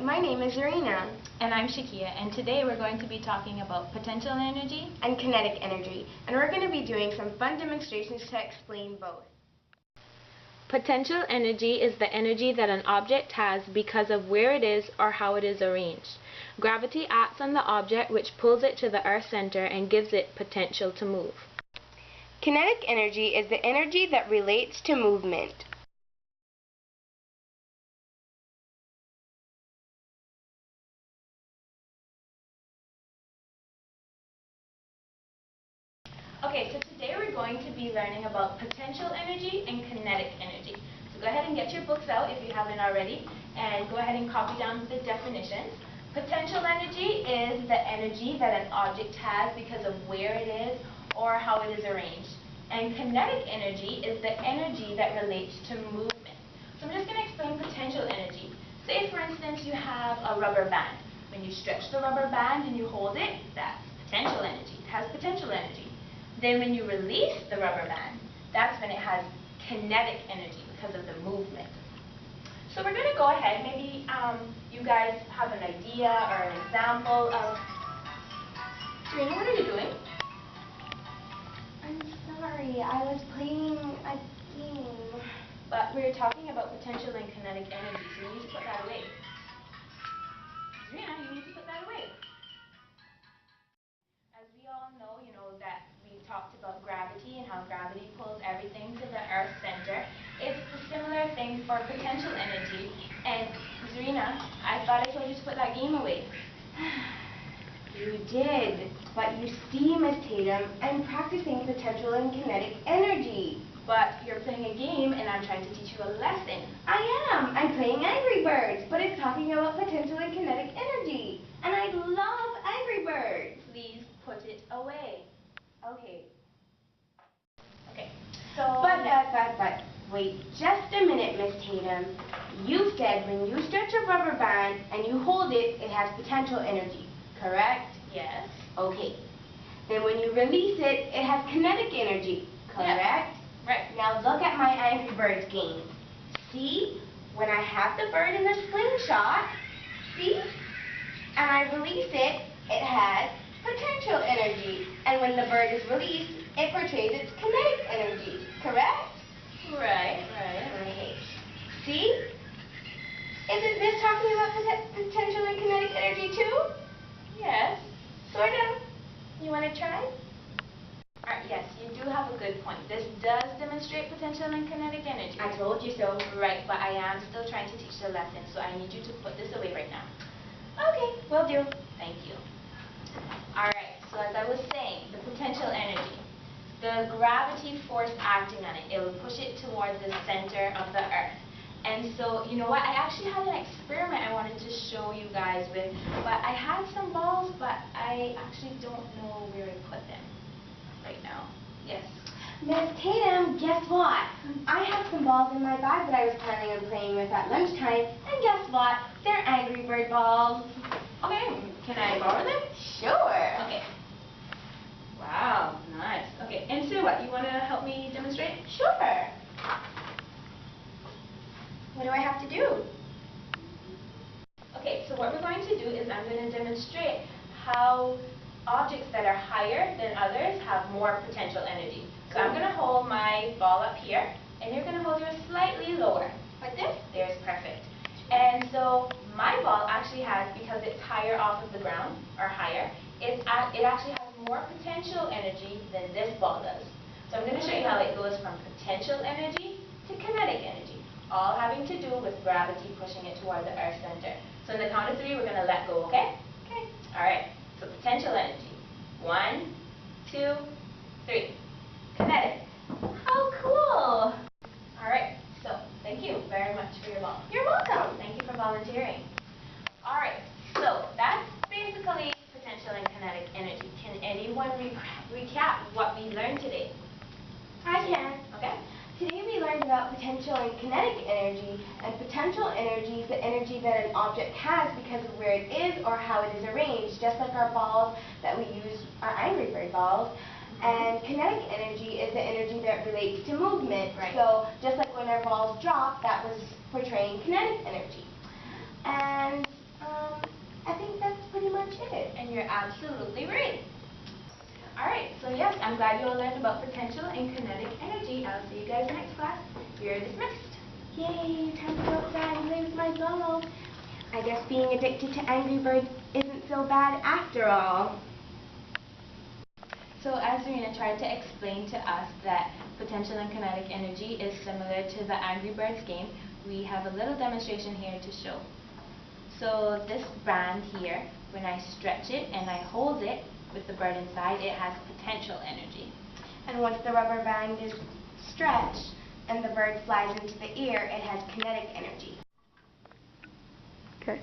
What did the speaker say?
my name is Zarina. And I'm Shakia, and today we're going to be talking about potential energy and kinetic energy, and we're going to be doing some fun demonstrations to explain both. Potential energy is the energy that an object has because of where it is or how it is arranged. Gravity acts on the object, which pulls it to the Earth's center and gives it potential to move. Kinetic energy is the energy that relates to movement. Okay, so today we're going to be learning about potential energy and kinetic energy. So go ahead and get your books out if you haven't already, and go ahead and copy down the definitions. Potential energy is the energy that an object has because of where it is or how it is arranged. And kinetic energy is the energy that relates to movement. So I'm just going to explain potential energy. Say, for instance, you have a rubber band. When you stretch the rubber band and you hold it, that's potential energy. It has potential energy. Then when you release the rubber band, that's when it has kinetic energy because of the movement. So we're going to go ahead, maybe you guys have an idea or an example of... Serena, what are you doing? I'm sorry, I was playing a game. But we were talking about potential and kinetic energy, so you need to put that away. Serena, you need to put that away. As we all know, that we talked about gravity and how gravity pulls everything to the Earth's center. It's a similar thing for potential energy. And Zarina, I thought I told you to put that game away. You did, but you see, Miss Tatum, I'm practicing potential and kinetic energy. But you're playing a game and I'm trying to teach you a lesson. I am. I'm playing Angry Birds, but it's talking about potential and kinetic energy. And I love Angry Birds. Please put it away. Okay. Okay. So. But. Wait just a minute, Miss Tatum. You said when you stretch a rubber band and you hold it, it has potential energy, correct? Yes. Okay. Then when you release it, it has kinetic energy, correct? Yeah. Right. Now look at my Angry Birds game. See? When I have the bird in the slingshot, see? And I release it, it has potential energy. And when the bird is released, it portrays its kinetic energy, correct? Right. Okay. See? Isn't this talking about potential and kinetic energy too? Yes. Sort of. You want to try? Alright, yes, you do have a good point. This does demonstrate potential and kinetic energy. I told you so. Right, but I am still trying to teach the lesson, so I need you to put this away right now. Okay, will do. Thank you. Alright, so as I was saying, the potential energy. The gravity force acting on it, it will push it towards the center of the Earth. And so, you know what, I actually had an experiment I wanted to show you guys with, but I had some balls, but I actually don't know where to put them right now. Yes? Miss Tatum, guess what? I have some balls in my bag that I was planning on playing with at lunchtime, and guess what? They're Angry Bird balls. Okay, can I borrow them? Sure. Okay. Wow, nice. Okay, and so what, you want to help me demonstrate? Sure. What do I have to do? Okay, so what we're going to do is I'm going to demonstrate how objects that are higher than others have more potential energy. So I'm going to hold my ball up here, and you're going to hold yours slightly lower. Like this? There's perfect. And so my ball actually has, because it's higher off of the ground, or higher, it actually has more potential energy than this ball does. So I'm going to show you how it goes from potential energy to kinetic energy, all having to do with gravity pushing it toward the Earth's center. So in the count of 3, we're going to let go, okay? Okay. All right. So potential energy. 1, 2, 3. Kinetic. How cool. All right. So thank you very much for your ball. You're welcome. Thank you for volunteering. All right. So that's basically potential and kinetic energy. Can anyone recap what we learned today? I can. Okay. Today we learned about potential and kinetic energy, and potential energy is the energy that an object has because of where it is or how it is arranged, just like our balls that we use, our Angry Bird balls. And kinetic energy is the energy that relates to movement. Right. So just like when our balls drop, that was portraying kinetic energy. And I think that's pretty much it. And you're absolutely right. Alright, so yes, I'm glad you all learned about potential and kinetic energy. I'll see you guys next class. You're dismissed. Yay, time to go outside and play with my ball. I guess being addicted to Angry Birds isn't so bad after all. So as Serena tried to explain to us that potential and kinetic energy is similar to the Angry Birds game, we have a little demonstration here to show. So this band here, when I stretch it and I hold it with the bird inside, it has potential energy. And once the rubber band is stretched and the bird flies into the ear, it has kinetic energy. Okay.